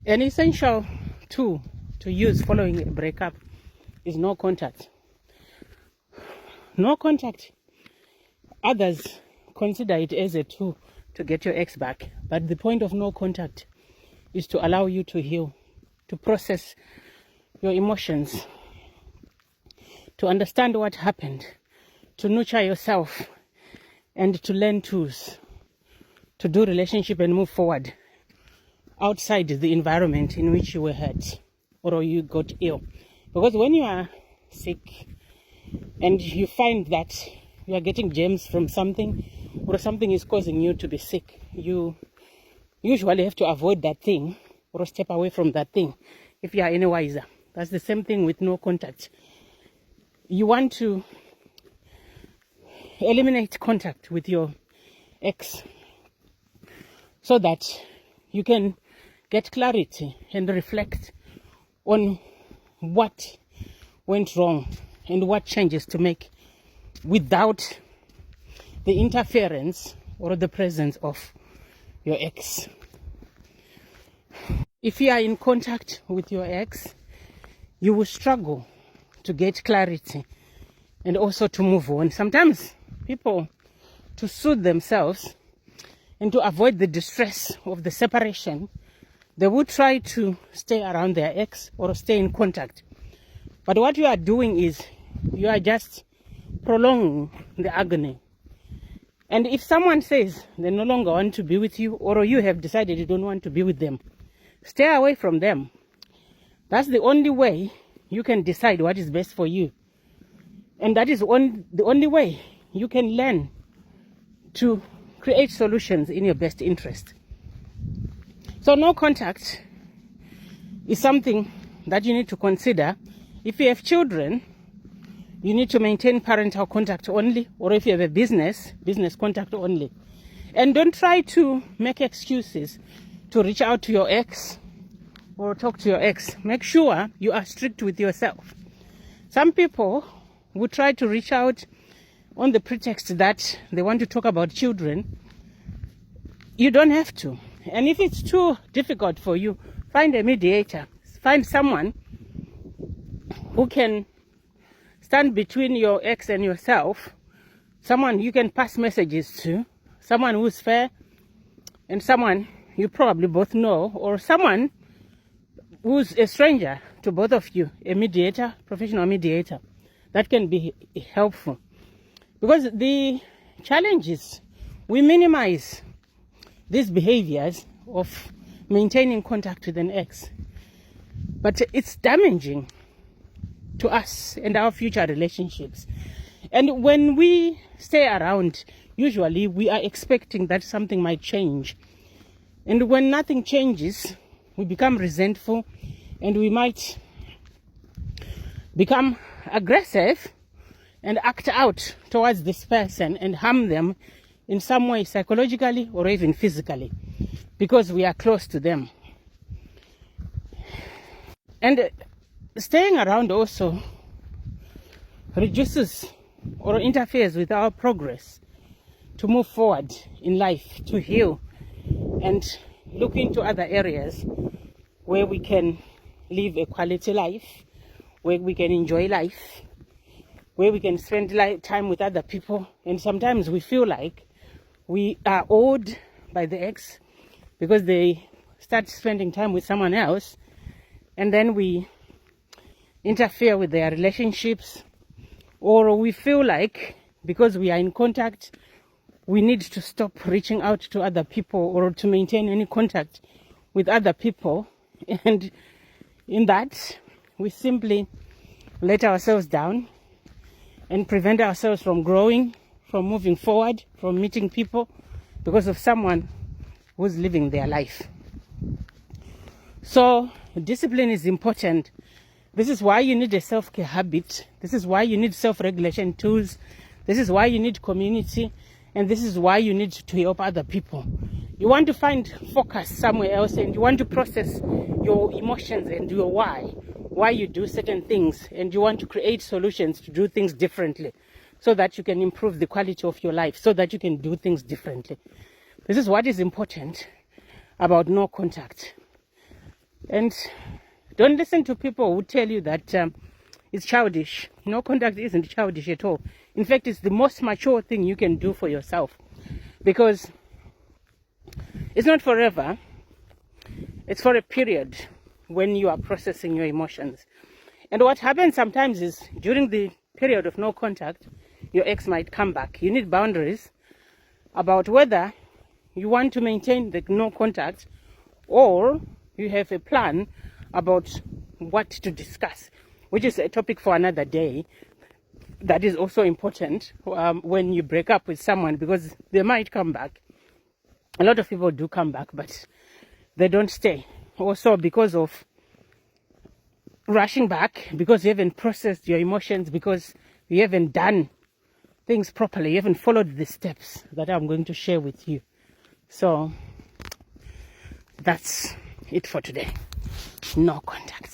An essential tool to use following a breakup is no contact. No contact. Others consider it as a tool to get your ex back. But the point of no contact is to allow you to heal, to process your emotions, to understand what happened, to nurture yourself, and to learn tools to do relationship and move forward outside the environment in which you were hurt or you got ill. Because when you are sick and you find that you are getting germs from something or something is causing you to be sick, you usually have to avoid that thing or step away from that thing if you are any wiser. That's the same thing with no contact. You want to eliminate contact with your ex so that you can get clarity and reflect on what went wrong and what changes to make without the interference or the presence of your ex. If you are in contact with your ex, you will struggle to get clarity and also to move on. Sometimes people, to soothe themselves and to avoid the distress of the separation, they would try to stay around their ex or stay in contact. But what you are doing is you are just prolonging the agony. And if someone says they no longer want to be with you, or you have decided you don't want to be with them, stay away from them. That's the only way you can decide what is best for you. And that is the only way you can learn to create solutions in your best interest. So no contact is something that you need to consider. If you have children, you need to maintain parental contact only, or if you have a business contact only. And don't try to make excuses to reach out to your ex or talk to your ex. Make sure you are strict with yourself. Some people would try to reach out on the pretext that they want to talk about children. You don't have to. And if it's too difficult for you, find a mediator. Find someone who can stand between your ex and yourself, someone you can pass messages to, someone who's fair, and someone you probably both know, or someone who's a stranger to both of you, a mediator, professional mediator. That can be helpful. Because the challenge is we minimize these behaviors of maintaining contact with an ex, but it's damaging to us and our future relationships. And when we stay around, usually we are expecting that something might change. And when nothing changes, we become resentful and we might become aggressive and act out towards this person and harm them in some way, psychologically or even physically, because we are close to them. And staying around also reduces or interferes with our progress to move forward in life, to heal and look into other areas where we can live a quality life, where we can enjoy life, where we can spend time with other people. And sometimes we feel like we are owed by the ex because they start spending time with someone else, and then we interfere with their relationships, or we feel like because we are in contact, we need to stop reaching out to other people or to maintain any contact with other people. And in that, we simply let ourselves down and prevent ourselves from growing, from moving forward, from meeting people because of someone who's living their life. So discipline is important. This is why you need a self-care habit. This is why you need self-regulation tools. This is why you need community. And this is why you need to help other people. You want to find focus somewhere else, and you want to process your emotions and your why you do certain things, and you want to create solutions to do things differently so that you can improve the quality of your life, so that you can do things differently. This is what is important about no contact. And don't listen to people who tell you that it's childish. No contact isn't childish at all. In fact, it's the most mature thing you can do for yourself, because it's not forever. It's for a period when you are processing your emotions. And what happens sometimes is, during the period of no contact, your ex might come back. You need boundaries about whether you want to maintain the no contact, or you have a plan about what to discuss, which is a topic for another day. That is also important when you break up with someone, because they might come back. A lot of people do come back, but they don't stay. Also because of rushing back, because you haven't processed your emotions, because you haven't done things properly, you haven't followed the steps that I'm going to share with you. So that's it for today. No contact.